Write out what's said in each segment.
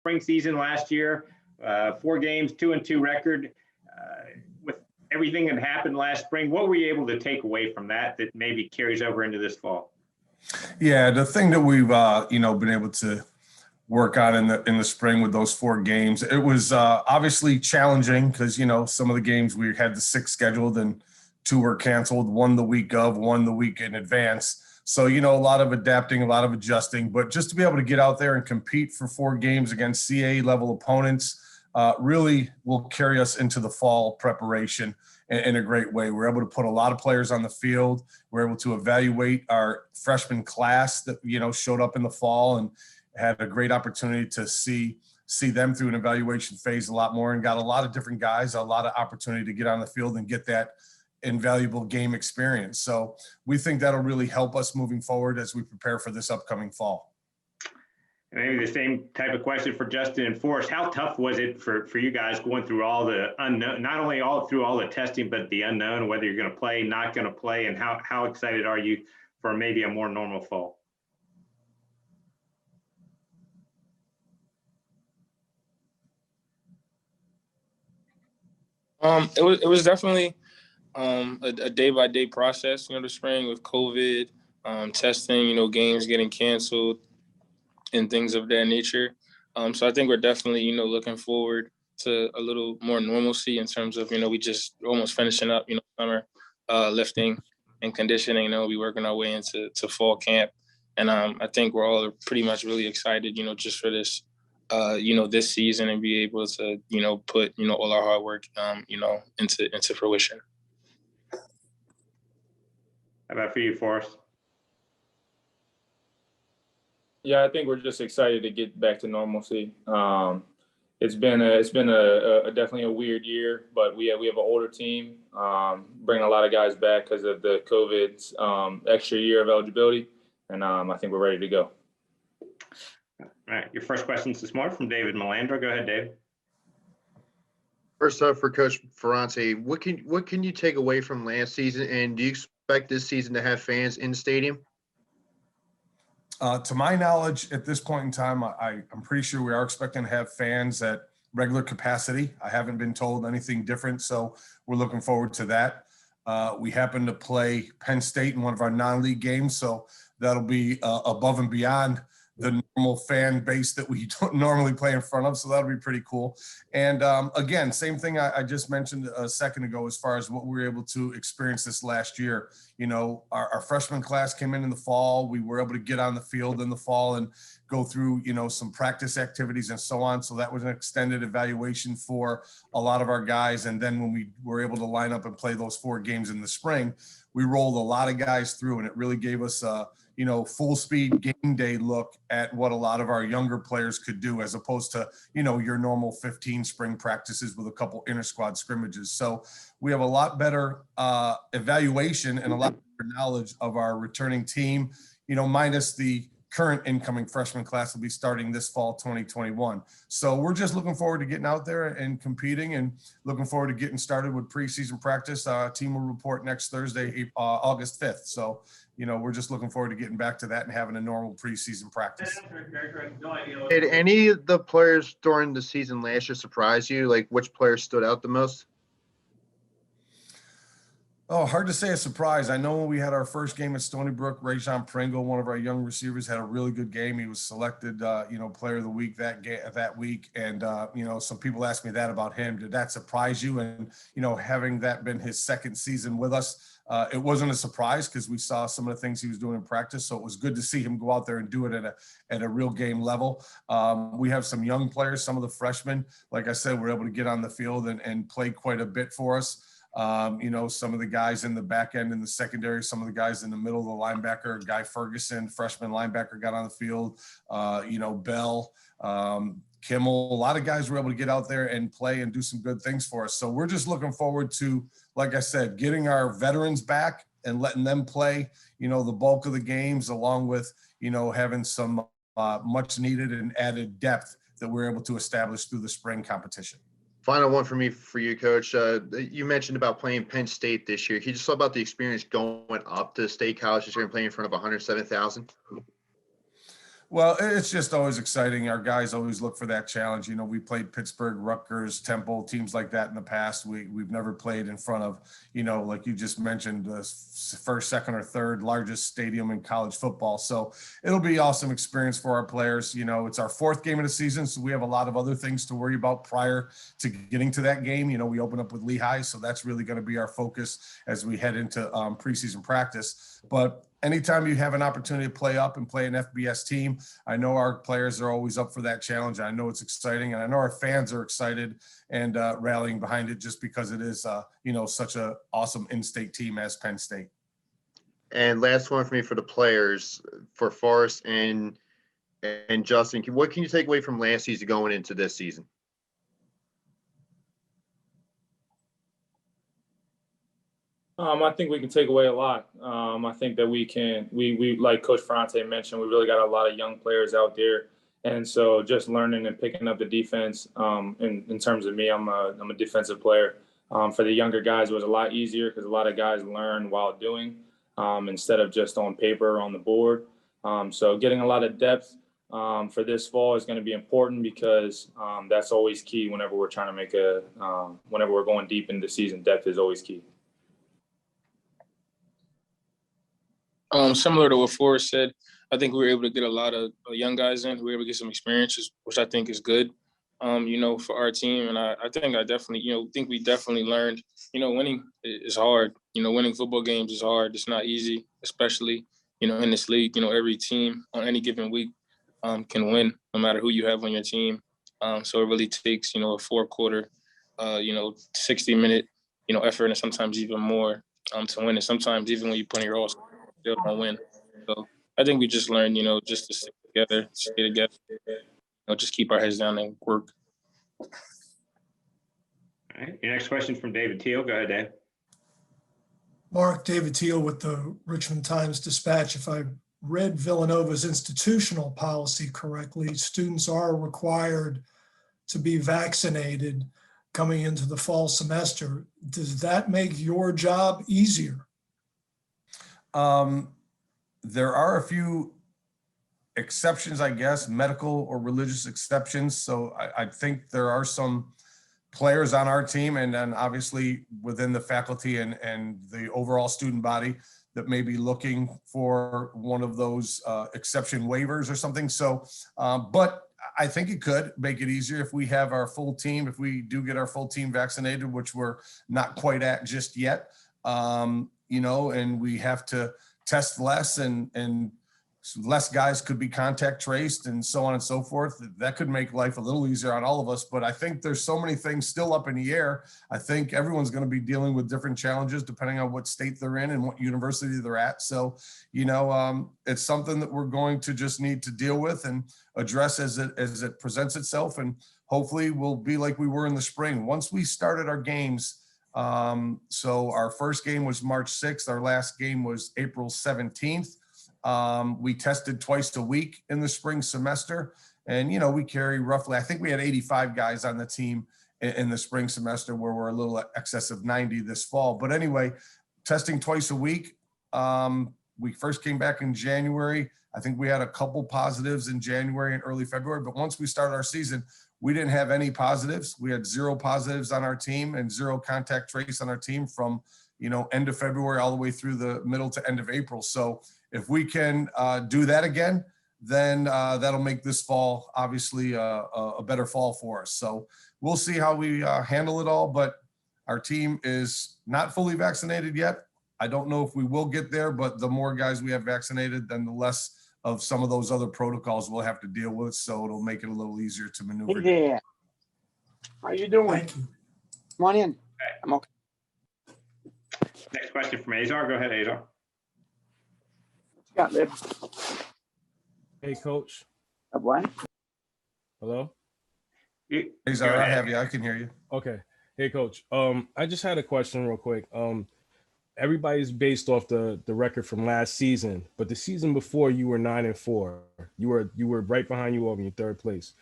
spring season last year, 4 games, 2-2 record. With everything that happened last spring, what were you able to take away from that maybe carries over into this fall? Yeah, the thing that we've been able to work on in the spring with those 4 games, it was obviously challenging because some of the games we had the 6 scheduled and 2 were canceled, 1 the week of, 1 the week in advance. So a lot of adapting, a lot of adjusting, but just to be able to get out there and compete for 4 games against CAA level opponents really will carry us into the fall preparation in a great way. We're able to put a lot of players on the field. We're able to evaluate our freshman class that showed up in the fall and had a great opportunity to see them through an evaluation phase a lot more, and got a lot of different guys, a lot of opportunity to get on the field and get that invaluable game experience. So we think that'll really help us moving forward as we prepare for this upcoming fall. Maybe the same type of question for Justin and Forrest. How tough was it for you guys going through all the unknown, not only through all the testing, but the unknown, whether you're going to play, not going to play, and how excited are you for maybe a more normal fall? It was definitely a day-by-day process, the spring with COVID, testing, games getting canceled and things of that nature. So I think we're definitely, looking forward to a little more normalcy in terms of, we just almost finishing up, summer lifting and conditioning. We working our way into fall camp. And I think we're all pretty much really excited, just for this, this season and be able to, put, all our hard work, into fruition. How about for you, Forrest? Yeah, I think we're just excited to get back to normalcy. It's been a definitely a weird year, but we have an older team, bringing a lot of guys back because of the COVID's extra year of eligibility, and I think we're ready to go. All right, your first questions this morning from David Melandro. Go ahead, Dave. First up for Coach Ferrante, what can you take away from last season, and do you expect this season to have fans in the stadium? To my knowledge, at this point in time, I'm pretty sure we are expecting to have fans at regular capacity. I haven't been told anything different, so we're looking forward to that. We happen to play Penn State in one of our non-league games, so that'll be above and beyond the normal fan base that we don't normally play in front of, so that'll be pretty cool. And again, same thing I just mentioned a second ago as far as what we were able to experience this last year. Our freshman class came in the fall. We were able to get on the field in the fall and go through, some practice activities and so on. So that was an extended evaluation for a lot of our guys. And then when we were able to line up and play those 4 games in the spring, we rolled a lot of guys through, and it really gave us a full speed game day look at what a lot of our younger players could do, as opposed to, your normal 15 spring practices with a couple inter squad scrimmages. So we have a lot better evaluation and a lot better knowledge of our returning team, minus the current incoming freshman class will be starting this fall 2021. So we're just looking forward to getting out there and competing, and looking forward to getting started with preseason practice. Team will report next Thursday, August 5th. So, we're just looking forward to getting back to that and having a normal preseason practice. Did any of the players during the season last year surprise you? Like, which players stood out the most? Oh, hard to say a surprise. I know when we had our first game at Stony Brook, Rajon Pringle, one of our young receivers, had a really good game. He was selected, player of the week that week. And, some people asked me that about him. Did that surprise you? And, having that been his second season with us, it wasn't a surprise because we saw some of the things he was doing in practice. So it was good to see him go out there and do it at a real game level. We have some young players, some of the freshmen, like I said, were able to get on the field and play quite a bit for us. Some of the guys in the back end in the secondary, some of the guys in the middle, the linebacker, Guy Ferguson, freshman linebacker, got on the field. Bell, Kimmel, a lot of guys were able to get out there and play and do some good things for us. So we're just looking forward to, like I said, getting our veterans back and letting them play, the bulk of the games, along with, having some much needed and added depth that we're able to establish through the spring competition. Final one for you, Coach. You mentioned about playing Penn State this year. Can you just talk about the experience going up to State College this year and playing in front of 107,000? Well, it's just always exciting. Our guys always look for that challenge. You know, we played Pittsburgh, Rutgers, Temple, teams like that in the past. We've never played in front of, you know, like you just mentioned, the first, second, or third largest stadium in college football. So it'll be awesome experience for our players. You know, it's our fourth game of the season, so we have a lot of other things to worry about prior to getting to that game. You know, we open up with Lehigh, so that's really going to be our focus as we head into preseason practice. But anytime you have an opportunity to play up and play an FBS team, I know our players are always up for that challenge. I know it's exciting, and I know our fans are excited and rallying behind it just because it is, you know, such an awesome in-state team as Penn State. And last one for me for the players, for Forrest and Justin, what can you take away from last season going into this season? I think we can take away a lot. I think that we like Coach Ferrante mentioned, we really got a lot of young players out there. And so just learning and picking up the defense, in terms of me, I'm a defensive player. For the younger guys, it was a lot easier because a lot of guys learn while doing, instead of just on paper or on the board. So getting a lot of depth for this fall is going to be important because that's always key whenever we're trying to make whenever we're going deep into the season, depth is always key. Similar to what Forrest said, I think we were able to get a lot of young guys in. We were able to get some experiences, which I think is good, you know, for our team. And I think I definitely, you know, think we definitely learned, you know, winning is hard. You know, winning football games is hard. It's not easy, especially, you know, in this league. You know, every team on any given week can win, no matter who you have on your team. So it really takes, you know, a 4-quarter, you know, 60-minute, you know, effort, and sometimes even more to win. And sometimes even when you put in your all, still don't win. So I think we just learned, you know, just to stick together, stay together, you know, just keep our heads down and work. All right. Your next question from David Teal. Go ahead, Dave. Mark, David Teal with the Richmond Times-Dispatch. If I read Villanova's institutional policy correctly, students are required to be vaccinated coming into the fall semester. Does that make your job easier? There are a few exceptions, I guess, medical or religious exceptions. So I think there are some players on our team, and then obviously within the faculty and the overall student body, that may be looking for one of those exception waivers or something. So, but I think it could make it easier if we have our full team, if we do get our full team vaccinated, which we're not quite at just yet, you know, and we have to test less and less guys could be contact traced and so on and so forth. That could make life a little easier on all of us. But I think there's so many things still up in the air. I think everyone's going to be dealing with different challenges depending on what state they're in and what university they're at. So, you know, it's something that we're going to just need to deal with and address as it presents itself. And hopefully we'll be like we were in the spring. Once we started our games, so our first game was March 6th. Our last game was April 17th. We tested twice a week in the spring semester, and, you know, we carry roughly, I think we had 85 guys on the team in the spring semester, where we're a little excess of 90 this fall. But anyway, testing twice a week. We first came back in January. I think we had a couple positives in January and early February, but once we started our season, we didn't have any positives. We had 0 positives on our team and 0 contact trace on our team from, you know, end of February all the way through the middle to end of April. So if we can do that again, then that'll make this fall obviously a better fall for us. So we'll see how we handle it all, but our team is not fully vaccinated yet. I don't know if we will get there, but the more guys we have vaccinated, then the less of some of those other protocols we'll have to deal with. So it'll make it a little easier to maneuver. Hey there. How you doing? Thank you. Come on in. I'm okay. Next question from Azar. Go ahead, Azar. Got Lib. Hey, Coach. What? Hello? Azar, I have you. I can hear you. Okay. Hey, Coach. I just had a question real quick. Everybody's based off the record from last season, but the season before you were 9-4. You were right behind you all in your 3rd place.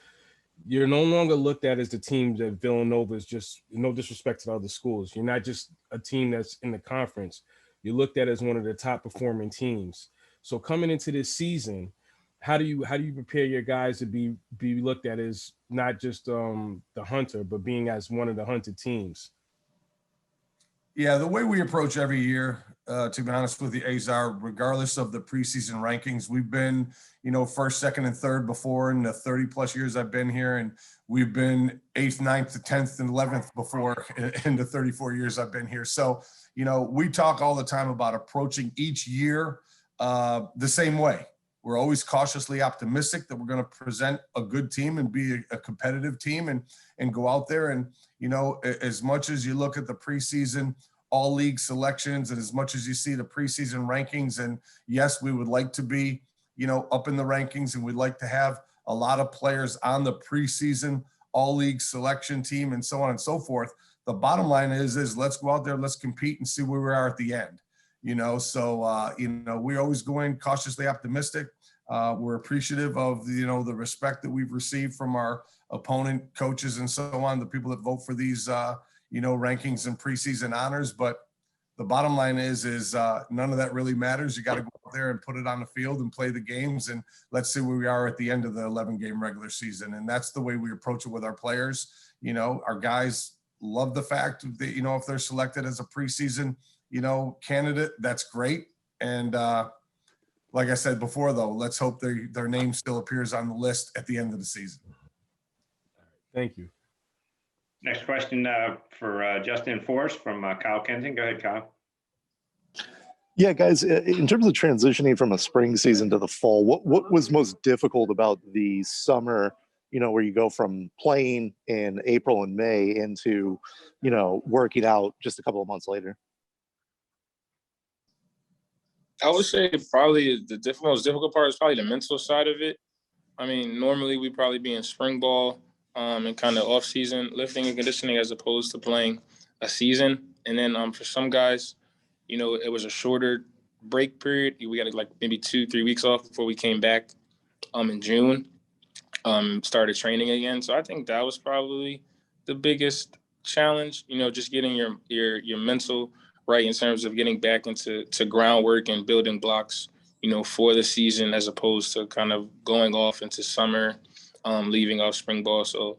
You're no longer looked at as the team that Villanova is, just no disrespect to other schools. You're not just a team that's in the conference. You're looked at as one of the top performing teams. So coming into this season, how do you prepare your guys to be looked at as not just the hunter, but being as one of the hunted teams? Yeah, the way we approach every year, to be honest with you, Azar, regardless of the preseason rankings, we've been, first, second, and third before in the 30 plus years I've been here. And we've been 8th, 9th, 10th, and 11th before in the 34 years I've been here. So, we talk all the time about approaching each year the same way. We're always cautiously optimistic that we're going to present a good team and be a competitive team and go out there. And, as much as you look at the preseason all league selections and as much as you see the preseason rankings, and yes, we would like to be, up in the rankings, and we'd like to have a lot of players on the preseason all league selection team and so on and so forth. The bottom line is let's go out there, let's compete and see where we are at the end. So we always go in cautiously optimistic. We're appreciative of the respect that we've received from our opponent coaches and so on, the people that vote for these rankings and preseason honors. But the bottom line is none of that really matters. You got to go out there and put it on the field and play the games, and let's see where we are at the end of the 11-game regular season. And that's the way we approach it with our players. Our guys love the fact that if they're selected as a preseason candidate, that's great. And like I said before, though, let's hope their name still appears on the list at the end of the season. Thank you. Next question for Justin Forrest from Kyle Kensington. Go ahead, Kyle. Yeah, guys, in terms of transitioning from a spring season to the fall, what was most difficult about the summer, where you go from playing in April and May into, working out just a couple of months later? I would say probably the most difficult part is probably the mental side of it. I mean, normally we'd probably be in spring ball and kind of off-season lifting and conditioning as opposed to playing a season. And then for some guys, it was a shorter break period. We got like maybe 2-3 weeks off before we came back in June, started training again. So I think that was probably the biggest challenge, just getting your mental right in terms of getting back into groundwork and building blocks, for the season as opposed to kind of going off into summer, leaving off spring ball. So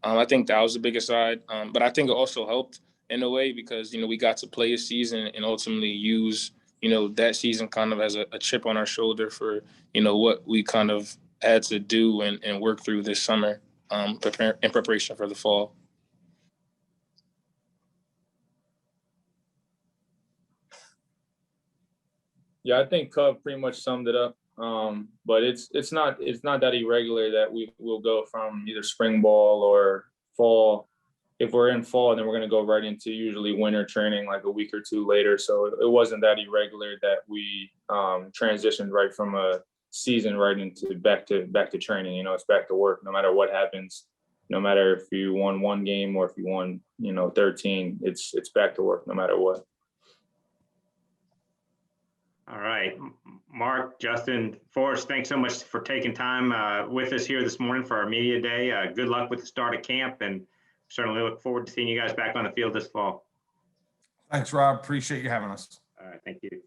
I think that was the biggest side. But I think it also helped in a way because, we got to play a season and ultimately use, that season kind of as a chip on our shoulder for, what we kind of had to do and work through this summer in preparation for the fall. Yeah, I think Cub pretty much summed it up. But it's not that irregular that we will go from either spring ball or fall. If we're in fall, then we're going to go right into usually winter training like a week or two later. So it wasn't that irregular that we transitioned right from a season right into back to training. It's back to work no matter what happens. No matter if you won one game or if you won 13, it's back to work no matter what. All right, Mark, Justin, Forrest, thanks so much for taking time with us here this morning for our media day. Good luck with the start of camp, and certainly look forward to seeing you guys back on the field this fall. Thanks, Rob. Appreciate you having us. All right, thank you.